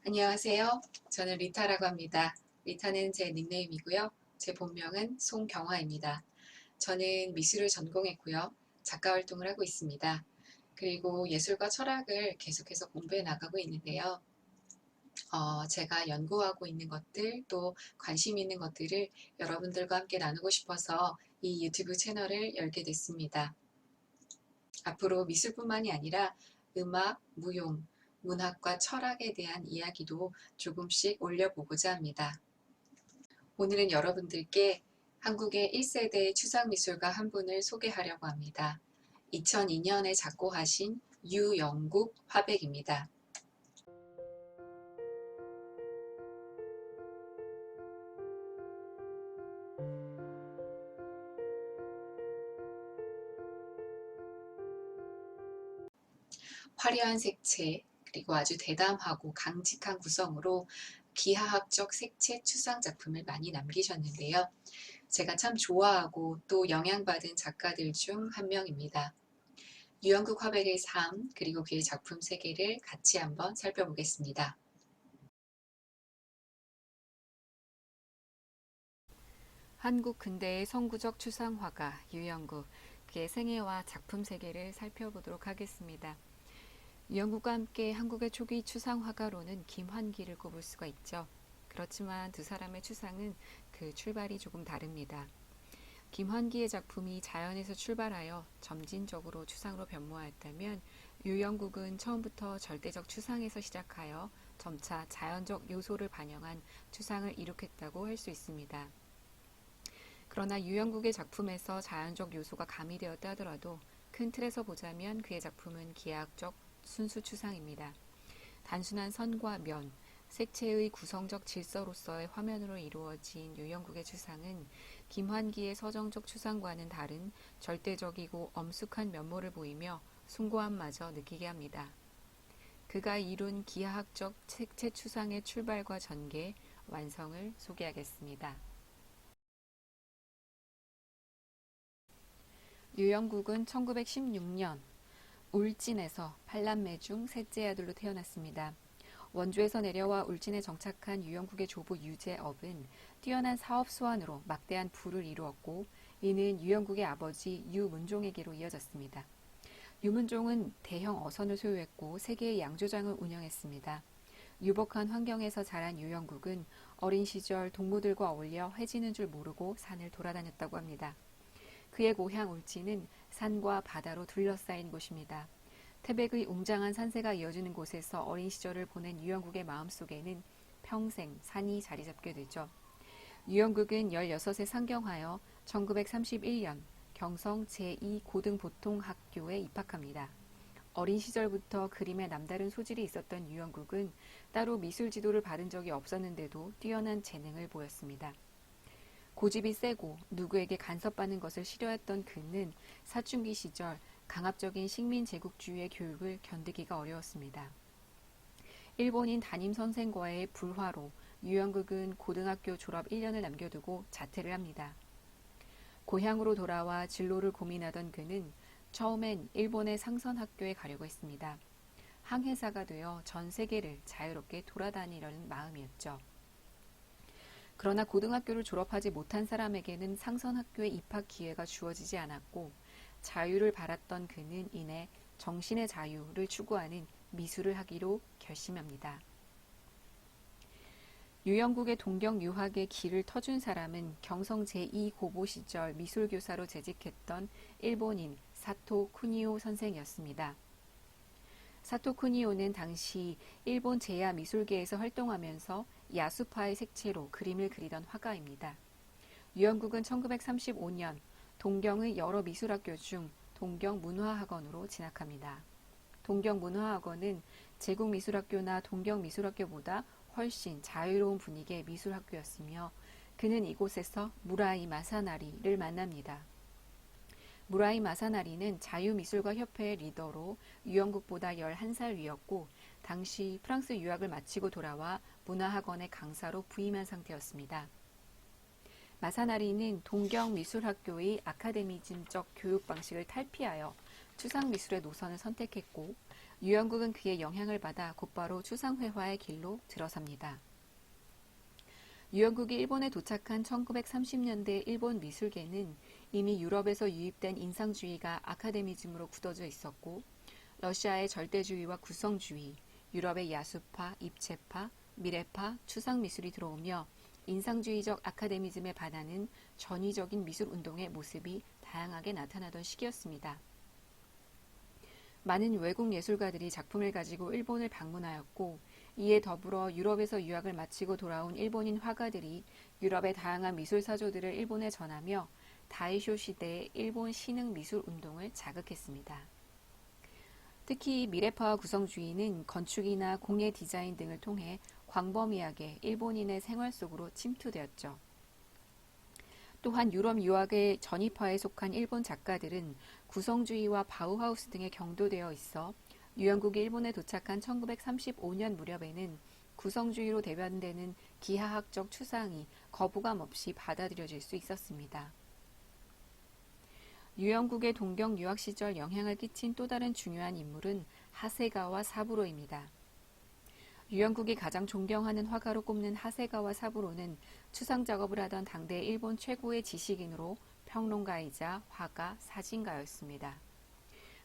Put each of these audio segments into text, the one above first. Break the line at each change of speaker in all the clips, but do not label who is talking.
안녕하세요. 저는 리타라고 합니다. 리타는 제 닉네임이고요. 제 본명은 송경화입니다. 저는 미술을 전공했고요. 작가 활동을 하고 있습니다. 그리고 예술과 철학을 계속해서 공부해 나가고 있는데요. 제가 연구하고 있는 것들, 또 관심 있는 것들을 여러분들과 함께 나누고 싶어서 이 유튜브 채널을 열게 됐습니다. 앞으로 미술뿐만이 아니라 음악, 무용, 문학과 철학에 대한 이야기도 조금씩 올려보고자 합니다. 오늘은 여러분들께 한국의 1세대 추상미술가 한 분을 소개하려고 합니다. 2002년에 작고하신 유영국 화백입니다. 화려한 색채, 그리고 아주 대담하고 강직한 구성으로 기하학적 색채 추상 작품을 많이 남기셨는데요. 제가 참 좋아하고 또 영향받은 작가들 중 한 명입니다. 유영국 화백의 삶, 그리고 그의 작품 세계를 같이 한번 살펴보겠습니다.
한국 근대의 선구적 추상화가 유영국, 그의 생애와 작품 세계를 살펴보도록 하겠습니다. 유영국과 함께 한국의 초기 추상화가로는 김환기를 꼽을 수가 있죠. 그렇지만 두 사람의 추상은 그 출발이 조금 다릅니다. 김환기의 작품이 자연에서 출발하여 점진적으로 추상으로 변모하였다면 유영국은 처음부터 절대적 추상에서 시작하여 점차 자연적 요소를 반영한 추상을 이룩했다고 할 수 있습니다. 그러나 유영국의 작품에서 자연적 요소가 가미되었다 하더라도 큰 틀에서 보자면 그의 작품은 기하학적 순수 추상입니다. 단순한 선과 면, 색채의 구성적 질서로서의 화면으로 이루어진 유영국의 추상은 김환기의 서정적 추상과는 다른 절대적이고 엄숙한 면모를 보이며 숭고함마저 느끼게 합니다. 그가 이룬 기하학적 색채 추상의 출발과 전개, 완성을 소개하겠습니다. 유영국은 1916년 울진에서 팔남매 중 셋째 아들로 태어났습니다. 원주에서 내려와 울진에 정착한 유영국의 조부 유재업은 뛰어난 사업 수완으로 막대한 부를 이루었고, 이는 유영국의 아버지 유문종에게로 이어졌습니다. 유문종은 대형 어선을 소유했고 세 개의 양조장을 운영했습니다. 유복한 환경에서 자란 유영국은 어린 시절 동무들과 어울려 해지는 줄 모르고 산을 돌아다녔다고 합니다. 그의 고향 울진은 산과 바다로 둘러싸인 곳입니다. 태백의 웅장한 산세가 이어지는 곳에서 어린 시절을 보낸 유영국의 마음속에는 평생 산이 자리 잡게 되죠. 유영국은 16세 상경하여 1931년 경성 제2고등보통학교에 입학합니다. 어린 시절부터 그림에 남다른 소질이 있었던 유영국은 따로 미술 지도를 받은 적이 없었는데도 뛰어난 재능을 보였습니다. 고집이 세고 누구에게 간섭받는 것을 싫어했던 그는 사춘기 시절 강압적인 식민 제국주의의 교육을 견디기가 어려웠습니다. 일본인 담임 선생과의 불화로 유영국은 고등학교 졸업 1년을 남겨두고 자퇴를 합니다. 고향으로 돌아와 진로를 고민하던 그는 처음엔 일본의 상선학교에 가려고 했습니다. 항해사가 되어 전 세계를 자유롭게 돌아다니려는 마음이었죠. 그러나 고등학교를 졸업하지 못한 사람에게는 상선학교에 입학 기회가 주어지지 않았고, 자유를 바랐던 그는 이내 정신의 자유를 추구하는 미술을 하기로 결심합니다. 유영국의 동경 유학의 길을 터준 사람은 경성 제2고보 시절 미술교사로 재직했던 일본인 사토 쿠니오 선생이었습니다. 사토 쿠니오는 당시 일본 제야 미술계에서 활동하면서 야수파의 색채로 그림을 그리던 화가입니다. 유영국은 1935년 동경의 여러 미술학교 중 동경문화학원으로 진학합니다. 동경문화학원은 제국미술학교나 동경미술학교보다 훨씬 자유로운 분위기의 미술학교였으며, 그는 이곳에서 무라이 마사나리를 만납니다. 무라이 마사나리는 자유미술가협회의 리더로 유영국보다 11살 위였고, 당시 프랑스 유학을 마치고 돌아와 문화학원의 강사로 부임한 상태였습니다. 마사나리는 동경미술학교의 아카데미즘적 교육 방식을 탈피하여 추상미술의 노선을 선택했고, 유영국은 그의 영향을 받아 곧바로 추상회화의 길로 들어섭니다. 유영국이 일본에 도착한 1930년대 일본 미술계는 이미 유럽에서 유입된 인상주의가 아카데미즘으로 굳어져 있었고, 러시아의 절대주의와 구성주의, 유럽의 야수파, 입체파, 미래파, 추상미술이 들어오며 인상주의적 아카데미즘에 반하는 전위적인 미술운동의 모습이 다양하게 나타나던 시기였습니다. 많은 외국 예술가들이 작품을 가지고 일본을 방문하였고, 이에 더불어 유럽에서 유학을 마치고 돌아온 일본인 화가들이 유럽의 다양한 미술사조들을 일본에 전하며 다이쇼 시대의 일본 신흥 미술 운동을 자극했습니다. 특히 미래파와 구성주의는 건축이나 공예 디자인 등을 통해 광범위하게 일본인의 생활 속으로 침투되었죠. 또한 유럽 유학의 전이파에 속한 일본 작가들은 구성주의와 바우하우스 등에 경도되어 있어 유영국이 일본에 도착한 1935년 무렵에는 구성주의로 대변되는 기하학적 추상이 거부감 없이 받아들여질 수 있었습니다. 유영국의 동경 유학 시절 영향을 끼친 또 다른 중요한 인물은 하세가와 사부로입니다. 유영국이 가장 존경하는 화가로 꼽는 하세가와 사부로는 추상 작업을 하던 당대 일본 최고의 지식인으로 평론가이자 화가, 사진가였습니다.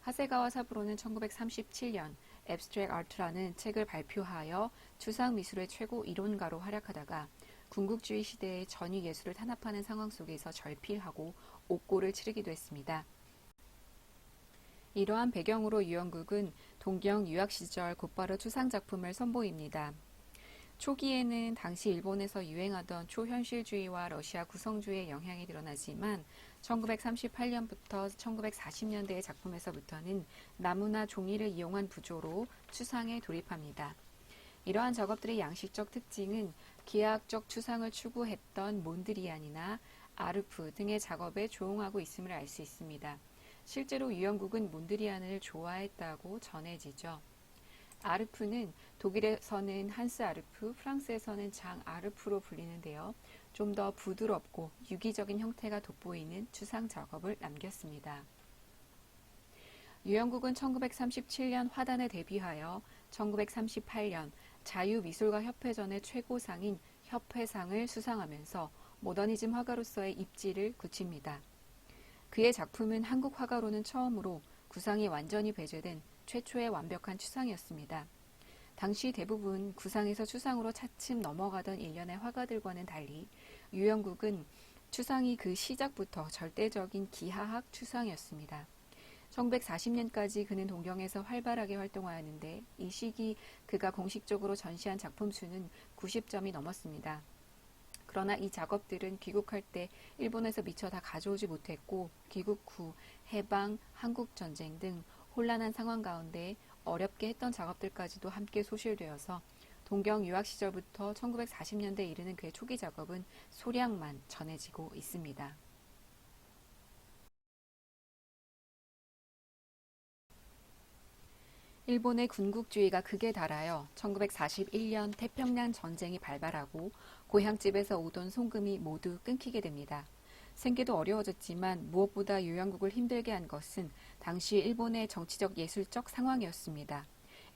하세가와 사부로는 1937년 앱스트랙 아트라는 책을 발표하여 추상 미술의 최고 이론가로 활약하다가 군국주의 시대의 전위 예술을 탄압하는 상황 속에서 절필하고 옥고를 치르기도 했습니다. 이러한 배경으로 유영국은 동경 유학 시절 곧바로 추상 작품을 선보입니다. 초기에는 당시 일본에서 유행하던 초현실주의와 러시아 구성주의의 영향이 드러나지만 1938년부터 1940년대의 작품에서부터는 나무나 종이를 이용한 부조로 추상에 돌입합니다. 이러한 작업들의 양식적 특징은 기하학적 추상을 추구했던 몬드리안이나 아르프 등의 작업에 조응하고 있음을 알 수 있습니다. 실제로 유영국은 몬드리안을 좋아했다고 전해지죠. 아르프는 독일에서는 한스 아르프, 프랑스에서는 장 아르프로 불리는데요. 좀 더 부드럽고 유기적인 형태가 돋보이는 추상 작업을 남겼습니다. 유영국은 1937년 화단에 데뷔하여 1938년 자유미술가협회전의 최고상인 협회상을 수상하면서 모더니즘 화가로서의 입지를 굳힙니다. 그의 작품은 한국 화가로는 처음으로 구상이 완전히 배제된 최초의 완벽한 추상이었습니다. 당시 대부분 구상에서 추상으로 차츰 넘어가던 일련의 화가들과는 달리 유영국은 추상이 그 시작부터 절대적인 기하학 추상이었습니다. 1940년까지 그는 동경에서 활발하게 활동하였는데 이 시기 그가 공식적으로 전시한 작품 수는 90점이 넘었습니다. 그러나 이 작업들은 귀국할 때 일본에서 미처 다 가져오지 못했고 귀국 후 해방, 한국전쟁 등 혼란한 상황 가운데 어렵게 했던 작업들까지도 함께 소실되어서 동경 유학 시절부터 1940년대에 이르는 그의 초기 작업은 소량만 전해지고 있습니다. 일본의 군국주의가 극에 달하여 1941년 태평양 전쟁이 발발하고 고향집에서 오던 송금이 모두 끊기게 됩니다. 생계도 어려워졌지만 무엇보다 유영국을 힘들게 한 것은 당시 일본의 정치적 예술적 상황이었습니다.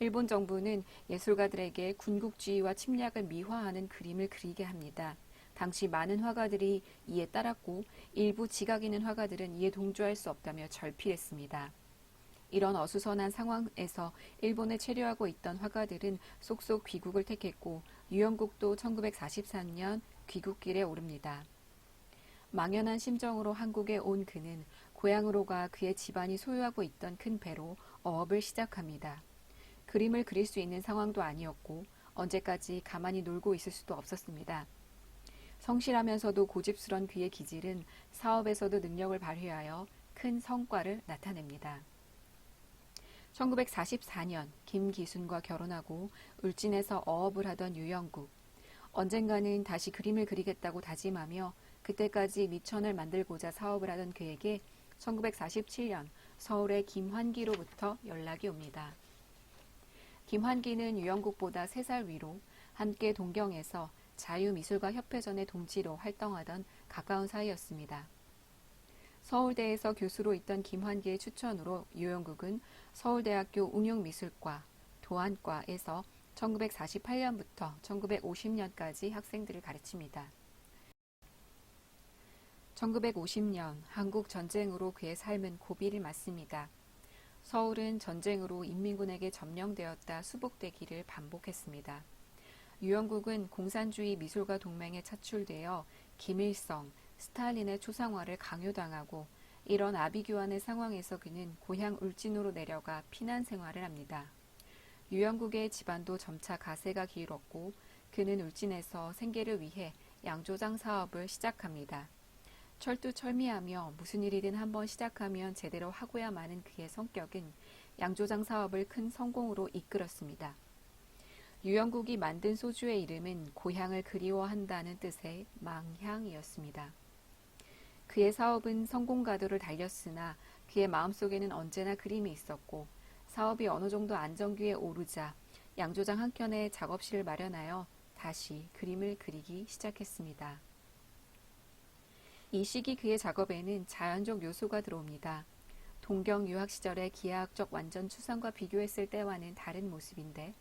일본 정부는 예술가들에게 군국주의와 침략을 미화하는 그림을 그리게 합니다. 당시 많은 화가들이 이에 따랐고 일부 지각 있는 화가들은 이에 동조할 수 없다며 절필했습니다. 이런 어수선한 상황에서 일본에 체류하고 있던 화가들은 속속 귀국을 택했고 유영국도 1943년 귀국길에 오릅니다. 망연한 심정으로 한국에 온 그는 고향으로 가 그의 집안이 소유하고 있던 큰 배로 어업을 시작합니다. 그림을 그릴 수 있는 상황도 아니었고 언제까지 가만히 놀고 있을 수도 없었습니다. 성실하면서도 고집스런 그의 기질은 사업에서도 능력을 발휘하여 큰 성과를 나타냅니다. 1944년 김기순과 결혼하고 울진에서 어업을 하던 유영국. 언젠가는 다시 그림을 그리겠다고 다짐하며 그때까지 미천을 만들고자 사업을 하던 그에게 1947년 서울의 김환기로부터 연락이 옵니다. 김환기는 유영국보다 3살 위로 함께 동경에서 자유미술가협회전의 동지로 활동하던 가까운 사이였습니다. 서울대에서 교수로 있던 김환기의 추천으로 유영국은 서울대학교 응용미술과 도안과에서 1948년부터 1950년까지 학생들을 가르칩니다. 1950년 한국 전쟁으로 그의 삶은 고비를 맞습니다. 서울은 전쟁으로 인민군에게 점령되었다 수복되기를 반복했습니다. 유영국은 공산주의 미술가 동맹에 차출되어 김일성, 스탈린의 초상화를 강요당하고 이런 아비규환의 상황에서 그는 고향 울진으로 내려가 피난 생활을 합니다. 유영국의 집안도 점차 가세가 길었고 그는 울진에서 생계를 위해 양조장 사업을 시작합니다. 철두철미하며 무슨 일이든 한번 시작하면 제대로 하고야마는 그의 성격은 양조장 사업을 큰 성공으로 이끌었습니다. 유영국이 만든 소주의 이름은 고향을 그리워한다는 뜻의 망향이었습니다. 그의 사업은 성공가도를 달렸으나 그의 마음속에는 언제나 그림이 있었고 사업이 어느 정도 안정기에 오르자 양조장 한켠에 작업실을 마련하여 다시 그림을 그리기 시작했습니다. 이 시기 그의 작업에는 자연적 요소가 들어옵니다. 동경 유학 시절의 기하학적 완전 추상과 비교했을 때와는 다른 모습인데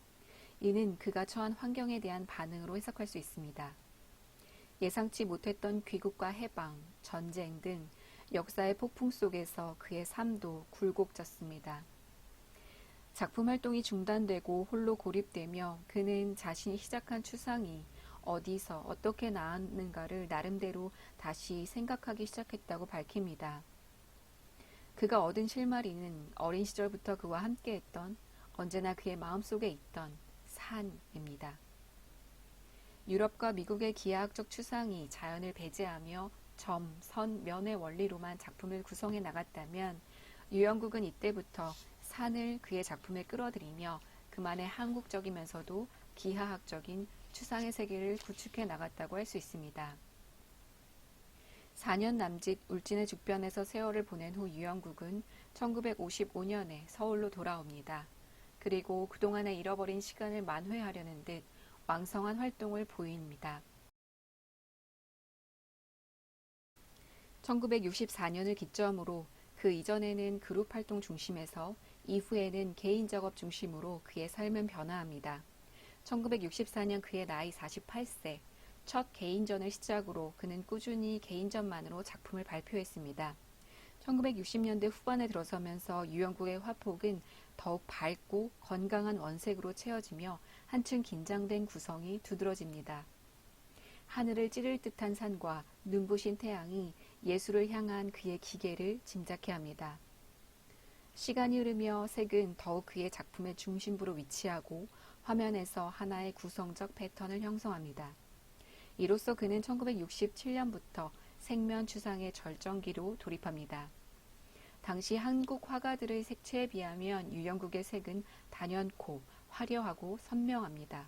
이는 그가 처한 환경에 대한 반응으로 해석할 수 있습니다. 예상치 못했던 귀국과 해방, 전쟁 등 역사의 폭풍 속에서 그의 삶도 굴곡졌습니다. 작품 활동이 중단되고 홀로 고립되며 그는 자신이 시작한 추상이 어디서 어떻게 나왔는가를 나름대로 다시 생각하기 시작했다고 밝힙니다. 그가 얻은 실마리는 어린 시절부터 그와 함께했던 언제나 그의 마음속에 있던 산입니다. 유럽과 미국의 기하학적 추상이 자연을 배제하며 점, 선, 면의 원리로만 작품을 구성해 나갔다면 유영국은 이때부터 산을 그의 작품에 끌어들이며 그만의 한국적이면서도 기하학적인 추상의 세계를 구축해 나갔다고 할 수 있습니다. 4년 남짓 울진의 죽변에서 세월을 보낸 후 유영국은 1955년에 서울로 돌아옵니다. 그리고 그동안의 잃어버린 시간을 만회하려는 듯 왕성한 활동을 보입니다. 1964년을 기점으로 그 이전에는 그룹 활동 중심에서 이후에는 개인 작업 중심으로 그의 삶은 변화합니다. 1964년 그의 나이 48세, 첫 개인전을 시작으로 그는 꾸준히 개인전만으로 작품을 발표했습니다. 1960년대 후반에 들어서면서 유영국의 화폭은 더욱 밝고 건강한 원색으로 채워지며 한층 긴장된 구성이 두드러집니다. 하늘을 찌를 듯한 산과 눈부신 태양이 예술을 향한 그의 기계를 짐작케 합니다. 시간이 흐르며 색은 더욱 그의 작품의 중심부로 위치하고 화면에서 하나의 구성적 패턴을 형성합니다. 이로써 그는 1967년부터 색면 추상의 절정기로 돌입합니다. 당시 한국 화가들의 색채에 비하면 유영국의 색은 단연코 화려하고 선명합니다.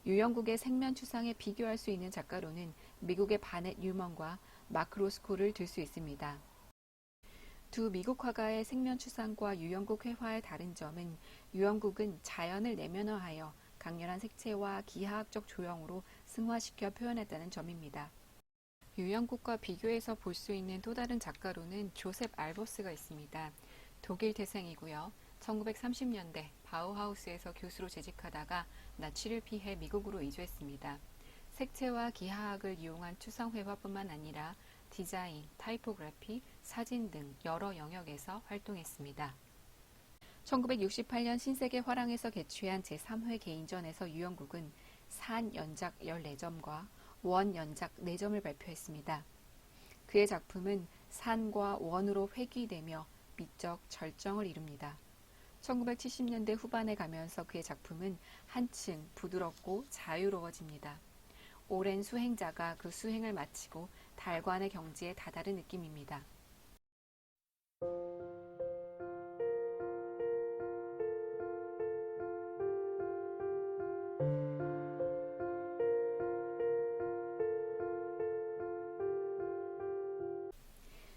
유영국의 색면 추상에 비교할 수 있는 작가로는 미국의 바넷 뉴먼과 마크 로스코를 들 수 있습니다. 두 미국 화가의 색면 추상과 유영국 회화의 다른 점은 유영국은 자연을 내면화하여 강렬한 색채와 기하학적 조형으로 승화시켜 표현했다는 점입니다. 유영국과 비교해서 볼 수 있는 또 다른 작가로는 조셉 알버스가 있습니다. 독일 태생이고요. 1930년대 바우하우스에서 교수로 재직하다가 나치를 피해 미국으로 이주했습니다. 색채와 기하학을 이용한 추상회화뿐만 아니라 디자인, 타이포그래피, 사진 등 여러 영역에서 활동했습니다. 1968년 신세계 화랑에서 개최한 제3회 개인전에서 유영국은 산 연작 14점과 원 연작 4점을 발표했습니다. 그의 작품은 산과 원으로 회귀되며 미적 절정을 이룹니다. 1970년대 후반에 가면서 그의 작품은 한층 부드럽고 자유로워집니다. 오랜 수행자가 그 수행을 마치고 달관의 경지에 다다른 느낌입니다.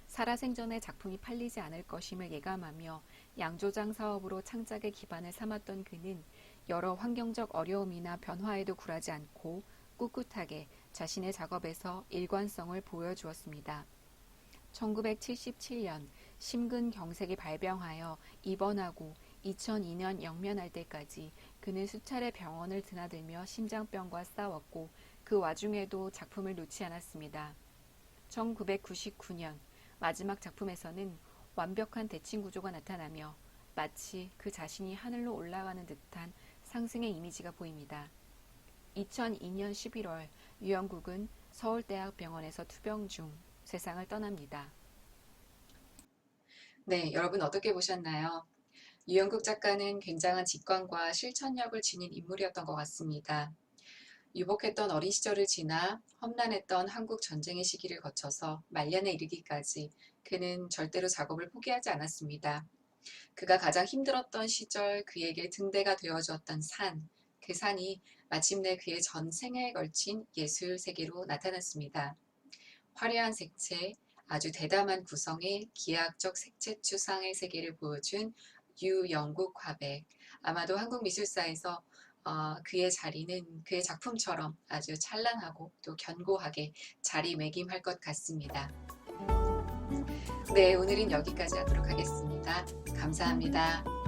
살아생전에 작품이 팔리지 않을 것임을 예감하며 양조장 사업으로 창작의 기반을 삼았던 그는 여러 환경적 어려움이나 변화에도 굴하지 않고 꿋꿋하게 자신의 작업에서 일관성을 보여주었습니다. 1977년 심근경색이 발병하여 입원하고 2002년 영면할 때까지 그는 수차례 병원을 드나들며 심장병과 싸웠고 그 와중에도 작품을 놓지 않았습니다. 1999년 마지막 작품에서는 완벽한 대칭 구조가 나타나며 마치 그 자신이 하늘로 올라가는 듯한 상승의 이미지가 보입니다. 2002년 11월 유영국은 서울대학병원에서 투병 중 세상을 떠납니다.
네, 여러분 어떻게 보셨나요? 유영국 작가는 굉장한 직관과 실천력을 지닌 인물이었던 것 같습니다. 유복했던 어린 시절을 지나 험난했던 한국 전쟁의 시기를 거쳐서 말년에 이르기까지 그는 절대로 작업을 포기하지 않았습니다. 그가 가장 힘들었던 시절 그에게 등대가 되어주었던 산, 그 산이 마침내 그의 전 생애에 걸친 예술 세계로 나타났습니다. 화려한 색채, 아주 대담한 구성의 기하학적 색채 추상의 세계를 보여준 유영국 화백. 아마도 한국 미술사에서 그의 자리는 그의 작품처럼 아주 찬란하고 또 견고하게 자리매김할 것 같습니다. 네, 오늘은 여기까지 하도록 하겠습니다. 감사합니다.